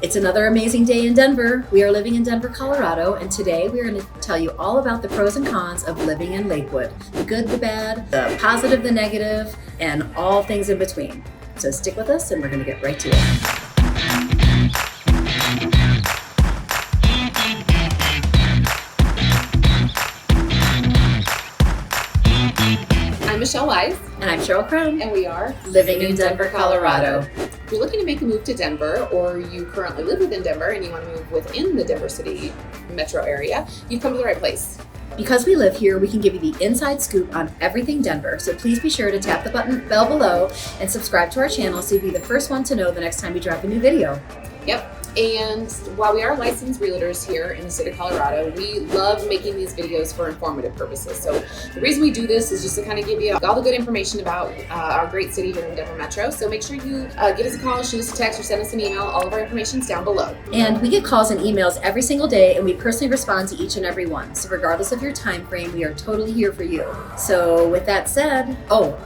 It's another amazing day in Denver. We are living in Denver, Colorado, and today we are going to tell you all about the pros and cons of living in Lakewood. The good, the bad, the positive, the negative, and all things in between. So stick with us and we're going to get right to it. I'm Michelle Wise. And I'm Cheryl Crown. And we are living in Denver, Colorado. If you're looking to make a move to Denver, or you currently live within Denver and you want to move within the Denver City metro area, you've come to the right place. Because we live here, we can give you the inside scoop on everything Denver. So please be sure to tap the bell below and subscribe to our channel so you'll be the first one to know the next time we drop a new video. Yep. And while we are licensed realtors here in the state of Colorado, we love making these videos for informative purposes. So the reason we do this is just to kind of give you all the good information about our great city here in Denver Metro. So make sure you give us a call, shoot us a text, or send us an email. All of our information is down below. And we get calls and emails every single day, and we personally respond to each and every one. So regardless of your time frame, we are totally here for you. So with that said,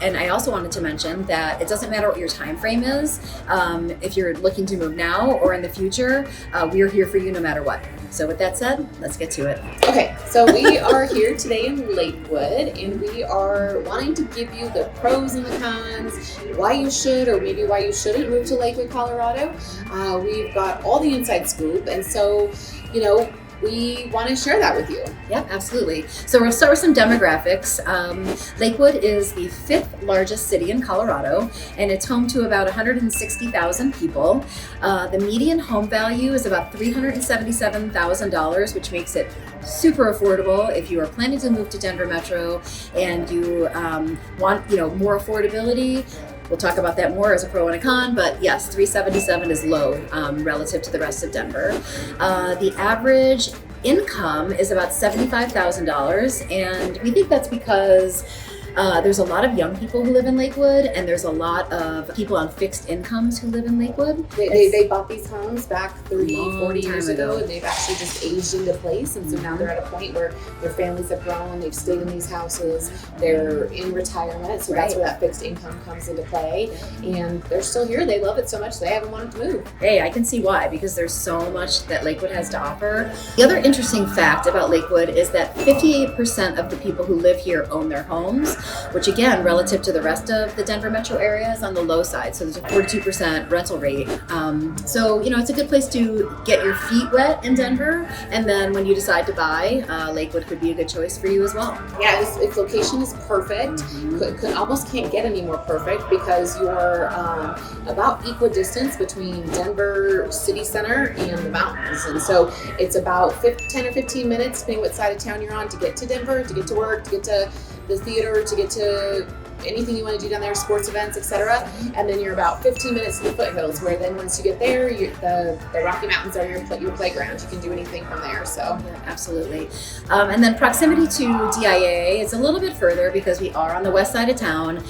and I also wanted to mention that it doesn't matter what your time frame is. If you're looking to move now or in the future, we are here for you no matter what. So with that said, let's get to it. Okay, so we are here today in Lakewood, and we are wanting to give you the pros and the cons, why you should or maybe why you shouldn't move to Lakewood, Colorado. We've got all the inside scoop, and so, we want to share that with you. Yep, absolutely. So we'll start with some demographics. Lakewood is the 5th largest city in Colorado, and it's home to about 160,000 people. The median home value is about $377,000, which makes it super affordable if you are planning to move to Denver Metro and you want more affordability. We'll talk about that more as a pro and a con, but yes, 377 is low relative to the rest of Denver. The average income is about $75,000, and we think that's because there's a lot of young people who live in Lakewood, and there's a lot of people on fixed incomes who live in Lakewood. They bought these homes back 30, 40 years ago, and they've actually just aged into place, and so now they're at a point where their families have grown, they've stayed in these houses, they're in retirement, so that's where that fixed income comes into play, and they're still here. They love it so much they haven't wanted to move. Hey, I can see why, because there's so much that Lakewood has to offer. The other interesting fact about Lakewood is that 58% of the people who live here own their homes, which again, relative to the rest of the Denver metro area, is on the low side. So there's a 42% rental rate. So, it's a good place to get your feet wet in Denver. And then when you decide to buy, Lakewood could be a good choice for you as well. Yeah, its location is perfect. Almost can't get any more perfect because you're about equal distance between Denver city center and the mountains. And so it's about 10 or 15 minutes, depending what side of town you're on, to get to Denver, to get to work, to get to the theater, to get to anything you want to do down there, sports events, etc. And then you're about 15 minutes to the foothills, where then once you get there, the Rocky Mountains are your playground. You can do anything from there. So yeah, absolutely. And then proximity to DIA is a little bit further because we are on the west side of town.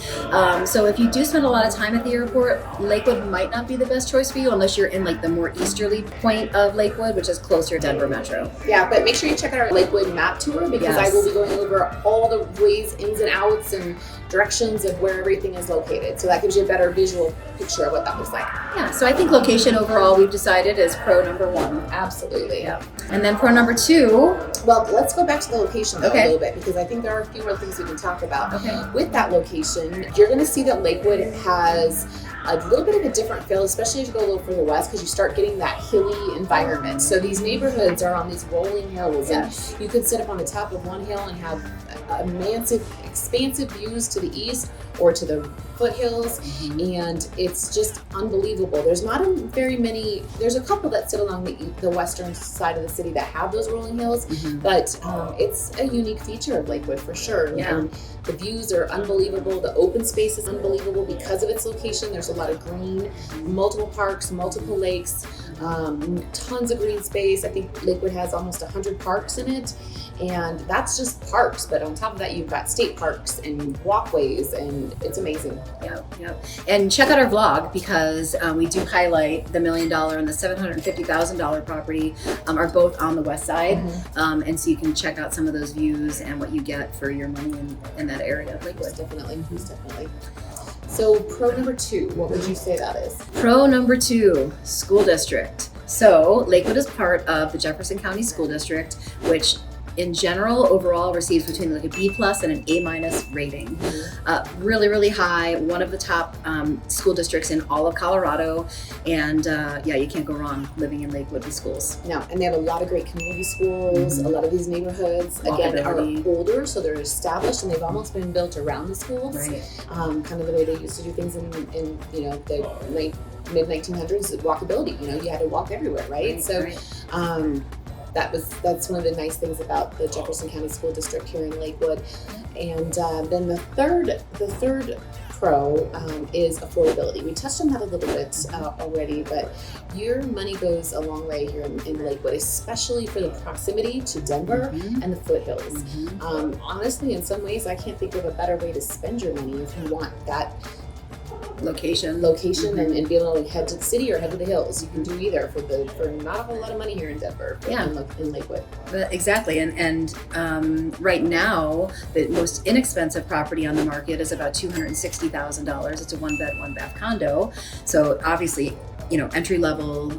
So if you do spend a lot of time at the airport, Lakewood might not be the best choice for you unless you're in the more easterly point of Lakewood, which is closer to Denver Metro. Yeah, but make sure you check out our Lakewood map tour, because I will be going over all the ways, ins and outs, and directions of where everything is located. So that gives you a better visual picture of what that looks like. Yeah, so I think location overall we've decided is pro number 1. Absolutely. Yeah. And then pro number 2. Well, let's go back to the location though, a little bit, because I think there are a few more things we can talk about. Okay. With that location, you're going to see that Lakewood has a little bit of a different feel, especially as you go a little further west, because you start getting that hilly environment. So these neighborhoods are on these rolling hills, and you could sit up on the top of one hill and have a massive, expansive views to the east or to the foothills, and it's just unbelievable. There's not very many. There's a couple that sit along the western side of the city that have those rolling hills, but it's a unique feature of Lakewood for sure. Yeah. And the views are unbelievable. The open space is unbelievable because of its location. There's a lot of green, multiple parks, multiple lakes, tons of green space. I think Lakewood has almost 100 parks in it, and that's just parks. But on top of that, you've got state parks and walkways, and it's amazing. Yeah. And check out our vlog, because we do highlight the $1 million and the $750,000 property are both on the west side. And so you can check out some of those views and what you get for your money in that area of Lakewood. Definitely. So pro number 2, what would you say that is? Pro number 2, school district. So Lakewood is part of the Jefferson County School District, which in general, overall, receives between like a B+ and an A- rating. Really, really high. One of the top school districts in all of Colorado. And yeah, you can't go wrong living in Lakewood with schools. No, and they have a lot of great community schools. A lot of these neighborhoods, again, are older, so they're established and they've almost been built around the schools. Right. Kind of the way they used to do things in the late mid-1900s, walkability. You had to walk everywhere, right? That's one of the nice things about the Jefferson County School District here in Lakewood. And then the third pro is affordability. We touched on that a little bit already, but your money goes a long way here in Lakewood, especially for the proximity to Denver and the foothills. Honestly, in some ways, I can't think of a better way to spend your money if you want that location and be able to head to the city or head to the hills. You can do either for not a whole lot of money here in Denver. In Lakewood. Exactly, and right now the most inexpensive property on the market is about $260,000. It's a 1-bed, 1-bath condo. So obviously, entry level,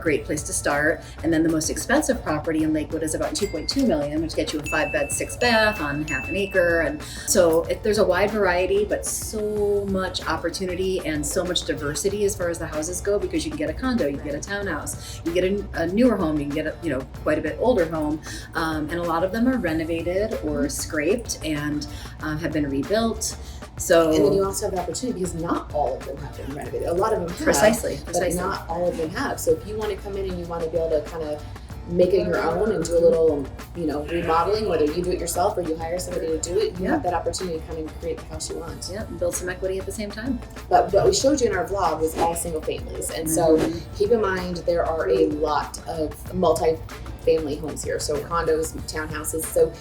great place to start. And then the most expensive property in Lakewood is about $2.2 million, which gets you a 5-bed, 6-bath on half an acre. And so there's a wide variety, but so much opportunity and so much diversity as far as the houses go, because you can get a condo, you can get a townhouse, you get a newer home, you can get a quite a bit older home, and a lot of them are renovated or scraped and have been rebuilt. So, and then you also have the opportunity, because not all of them have been renovated. A lot of them have, precisely. But not all of them have. So if you want to come in and you want to be able to kind of make it your own and do a little, remodeling, whether you do it yourself or you hire somebody to do it, you have that opportunity to come and create the house you want. Yeah, and build some equity at the same time. But what we showed you in our vlog was all single families. And so keep in mind, there are a lot of multi-family homes here. So condos, townhouses. So,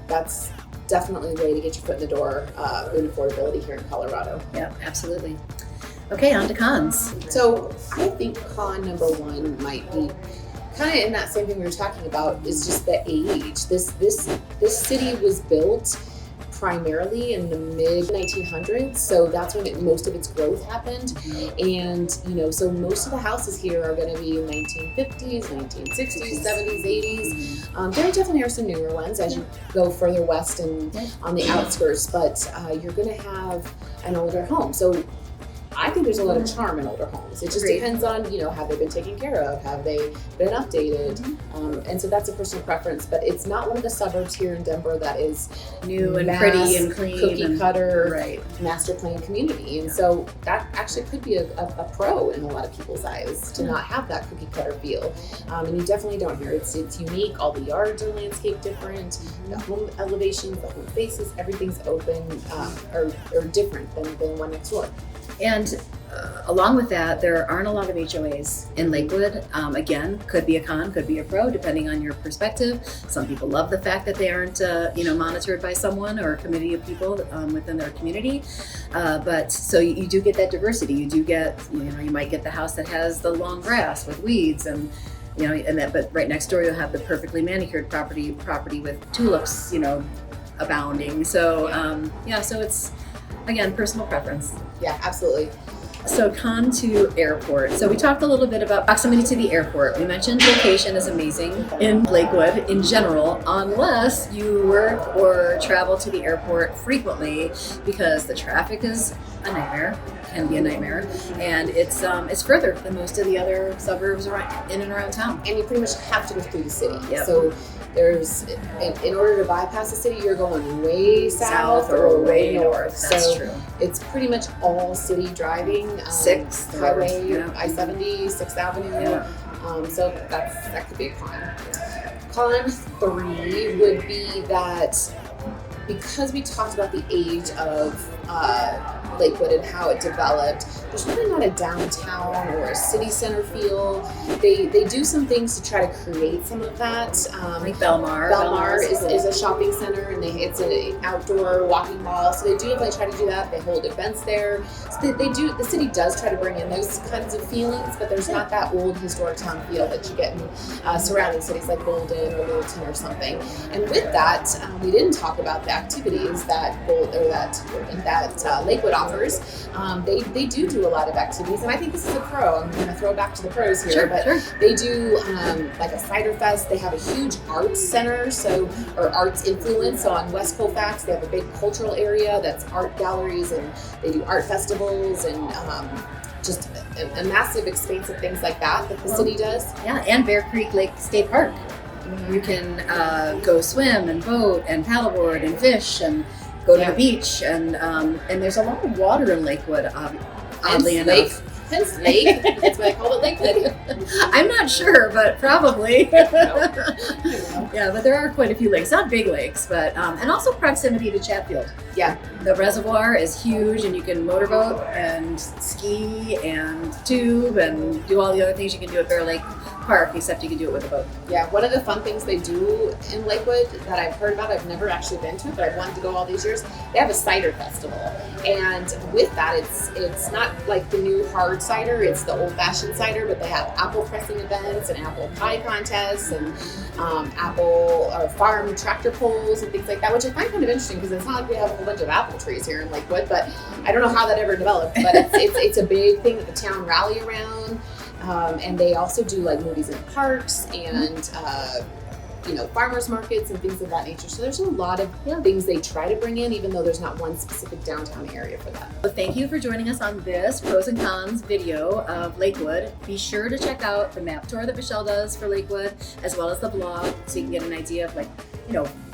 that's definitely a way to get your foot in the door in affordability here in Colorado. Yeah, absolutely. Okay, on to cons. So I think con number one might be kind of in that same thing we were talking about, is just the age. This city was built primarily in the mid 1900s, so that's when most of its growth happened. And so most of the houses here are going to be 1950s, 1960s, 70s, 80s. There definitely are some newer ones as you go further west and on the outskirts, but you're going to have an older home. So I think there's a lot of charm in older homes. It just depends on, have they been taken care of? Have they been updated? And so that's a personal preference, but it's not one of the suburbs here in Denver that is new and pretty and clean, cookie cutter, master plan community. And so that actually could be a pro in a lot of people's eyes to not have that cookie cutter feel. And you definitely don't hear it. It's unique. All the yards are landscaped different. The home elevations, the home faces, everything's open or different than one next door. And along with that, there aren't a lot of HOAs in Lakewood. Again, could be a con, could be a pro, depending on your perspective. Some people love the fact that they aren't, monitored by someone or a committee of people within their community. But so you do get that diversity. You do get, you might get the house that has the long grass with weeds but right next door you'll have the perfectly manicured property with tulips, abounding. So so it's, again, personal preference. Yeah, absolutely. So con to airport. So we talked a little bit about proximity to the airport. We mentioned location is amazing in Lakewood in general, unless you work or travel to the airport frequently, because the traffic is a nightmare, can be a nightmare, and it's further than most of the other suburbs in and around town. And you pretty much have to go through the city. Yep. So there's, in order to bypass the city, you're going way south or way north. That's so true. It's pretty much all city driving. 6th Highway, I-70, 6th Avenue. Yeah. So that could be a con. Con 3 would be that because we talked about the age of Lakewood and how it developed, there's really not a downtown or a city center feel. They do some things to try to create some of that. Like Belmar. Belmar is a shopping center, and it's an outdoor walking mall. So they try to do that. They hold events there. So they do. The city does try to bring in those kinds of feelings, but there's not that old historic town feel that you get in surrounding cities like Golden or Littleton or something. And with that, we didn't talk about the activities that that Lakewood offers. They do a lot of activities, and I think this is a pro. I'm going to throw it back to the pros here, they do like a cider fest. They have a huge arts center, or arts influence on West Colfax. They have a big cultural area that's art galleries, and they do art festivals and just a massive expanse of things like that the city does. Yeah, and Bear Creek Lake State Park. You can go swim and boat and paddleboard and fish and go to the beach, and there's a lot of water in Lakewood, oddly enough. Hence lake. That's why I call it Lakewood. I'm not sure, but probably. Yeah, but there are quite a few lakes, not big lakes, but and also proximity to Chatfield. Yeah, the reservoir is huge, and you can motorboat and ski and tube and do all the other things you can do at Bear Lake Park, except you can do it with a boat. Yeah, one of the fun things they do in Lakewood that I've heard about, I've never actually been to it, but I've wanted to go all these years. They have a cider festival, and with that, it's not like the new hard cider; it's the old-fashioned cider. But they have apple pressing events and apple pie contests and apple farm tractor pulls and things like that, which I find kind of interesting because it's not like we have a whole bunch of apple trees here in Lakewood. But I don't know how that ever developed, but it's a big thing that the town rally around. And they also do like movies in parks and farmers markets and things of that nature. So there's a lot of things they try to bring in, even though there's not one specific downtown area for that. Well, thank you for joining us on this pros and cons video of Lakewood. Be sure to check out the map tour that Michelle does for Lakewood, as well as the blog, so you can get an idea of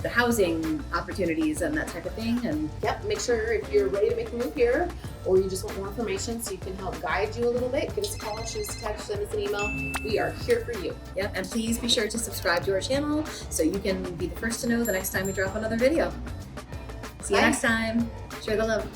the housing opportunities and that type of thing. And make sure if you're ready to make a move here, or you just want more information so you can help guide you a little bit, give us a call, shoot us a text, send us an email. We are here for you. And please be sure to subscribe to our channel so you can be the first to know the next time we drop another video. See you next time. Share the love.